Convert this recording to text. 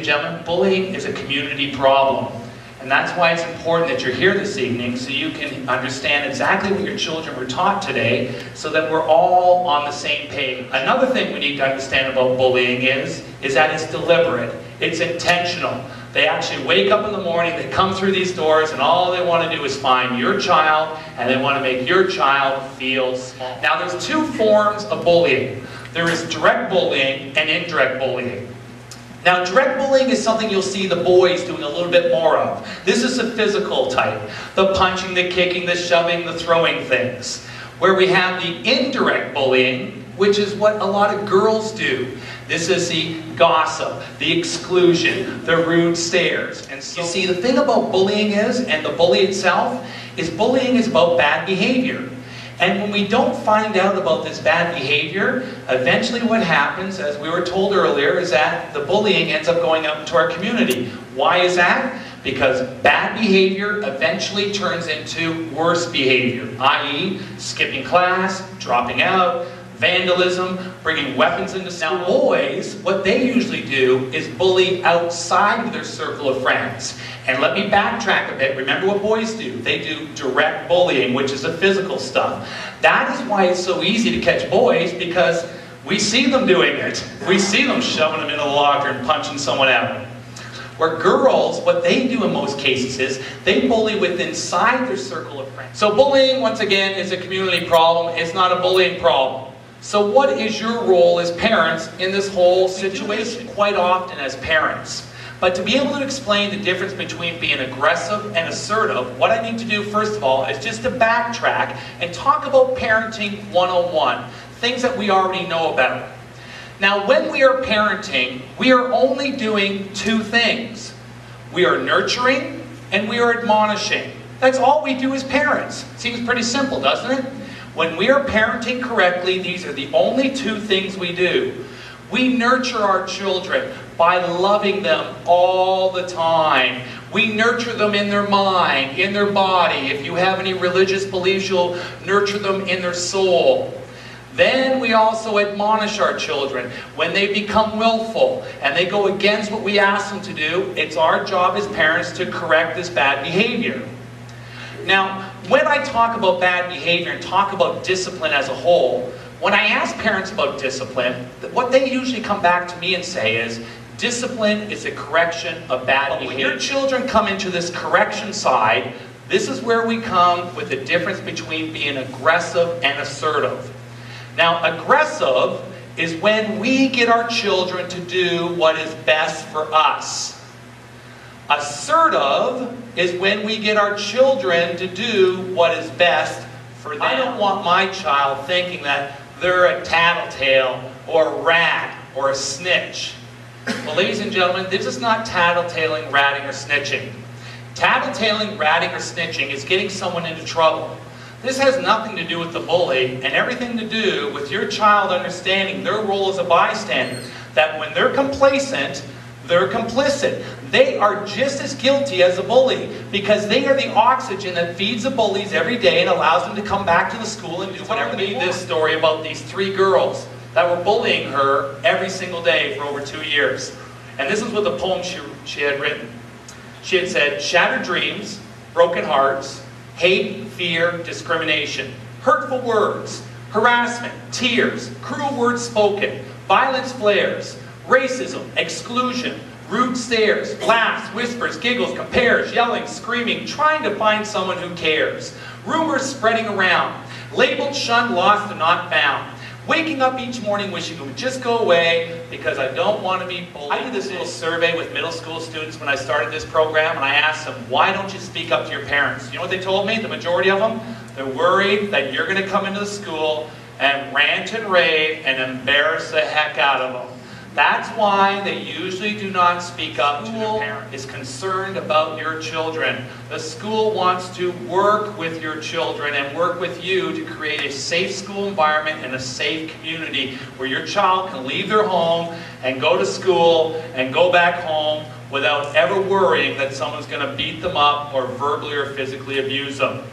gentlemen, bullying is a community problem. And that's why it's important that you're here this evening so you can understand exactly what your children were taught today so that we're all on the same page. Another thing we need to understand about bullying is that it's deliberate. It's intentional. They actually wake up in the morning, they come through these doors, and all they want to do is find your child, and they want to make your child feel small. Now there's two forms of bullying. There is direct bullying and indirect bullying. Now, direct bullying is something you'll see the boys doing a little bit more of. This is the physical type. The punching, the kicking, the shoving, the throwing things. Where we have the indirect bullying, which is what a lot of girls do. This is the gossip, the exclusion, the rude stares. And so, you see, the thing about bullying is, and the bully itself, is bullying is about bad behavior. And when we don't find out about this bad behavior, eventually what happens, as we were told earlier, is that the bullying ends up going out into our community. Why is that? Because bad behavior eventually turns into worse behavior, i.e. skipping class, dropping out, vandalism, bringing weapons into school. Now boys, what they usually do is bully outside of their circle of friends. And let me backtrack a bit. Remember what boys do. They do direct bullying, which is the physical stuff. That is why it's so easy to catch boys, because we see them doing it. We see them shoving them into the locker and punching someone out. Where girls, what they do in most cases is they bully within inside their circle of friends. So bullying, once again, is a community problem. It's not a bullying problem. So what is your role as parents in this whole situation? Quite often as parents. But to be able to explain the difference between being aggressive and assertive, what I need to do first of all is just to backtrack and talk about parenting 101, things that we already know about. Now when we are parenting, we are only doing two things. We are nurturing and we are admonishing. That's all we do as parents. Seems pretty simple, doesn't it? When we are parenting correctly, these are the only two things we do. We nurture our children by loving them all the time. We nurture them in their mind, in their body. If you have any religious beliefs, you'll nurture them in their soul. Then we also admonish our children. When they become willful and they go against what we ask them to do, it's our job as parents to correct this bad behavior. Now, when I talk about bad behavior and talk about discipline as a whole, when I ask parents about discipline, what they usually come back to me and say is, discipline is a correction of bad behavior. When your children come into this correction side, this is where we come with the difference between being aggressive and assertive. Now, aggressive is when we get our children to do what is best for us. Assertive is when we get our children to do what is best for them. I don't want my child thinking that they're a tattletale or a rat or a snitch. Well, ladies and gentlemen, this is not tattletaling, ratting, or snitching. Tattletaling, ratting, or snitching is getting someone into trouble. This has nothing to do with the bully and everything to do with your child understanding their role as a bystander. That when they're complacent, they're complicit. They are just as guilty as the bully because they are the oxygen that feeds the bullies every day and allows them to come back to the school and do whatever they want. This story about these three girls that were bullying her every single day for over 2 years. And this is what the poem she had written. She had said, shattered dreams, broken hearts, hate, fear, discrimination, hurtful words, harassment, tears, cruel words spoken, violence flares, racism, exclusion, rude stares, laughs, whispers, giggles, compares, yelling, screaming, trying to find someone who cares, rumors spreading around, labeled, shunned, lost, and not found, waking up each morning wishing it would just go away because I don't want to be bullied. I did this little survey with middle school students when I started this program, and I asked them, why don't you speak up to your parents? You know what they told me? The majority of them? They're worried that you're going to come into the school and rant and rave and embarrass the heck out of them. That's why they usually do not speak up to their parents. Is concerned about your children. The school wants to work with your children and work with you to create a safe school environment and a safe community where your child can leave their home and go to school and go back home without ever worrying that someone's going to beat them up or verbally or physically abuse them.